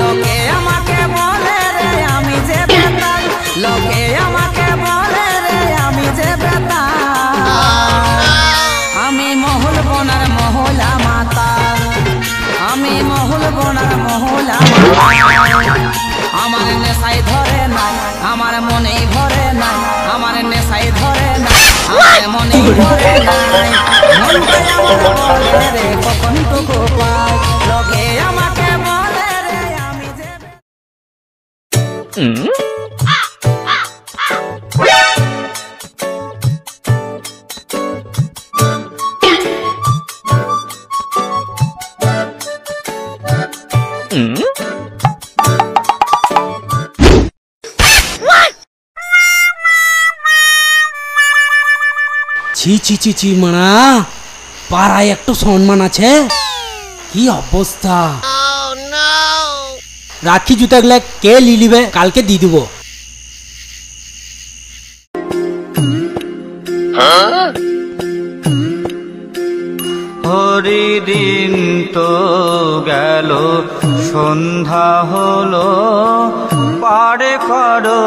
লোকে আমাকে বলে রে আমি যে বেতাল, লোকে আমাকে বলে রে আমি যে বেতাল। আমি মহুল বোনার মহুলা মাতাল, আমি মহুল বোনার মহুলা মাতাল। আমার নেশাই ধরে নাই, আমার মনেই ভরে নাই, আমার নেশাই ধরে নাই, আমার মনেই ভরে নাই। মনটাই আমার বলে রে কখন টুকু পাই, লোকে আমাকে বলে রে আমি যে ছি ছি ছি ছি মানা, পাড়ায় একটু সম্মান আছে? কি অবস্থা! রাখি জুতাগুলা কে লিলিবে, কালকে দিয়ে দিব। হরিদিন তো গেল, সন্ধ্যা হলো, পারে করো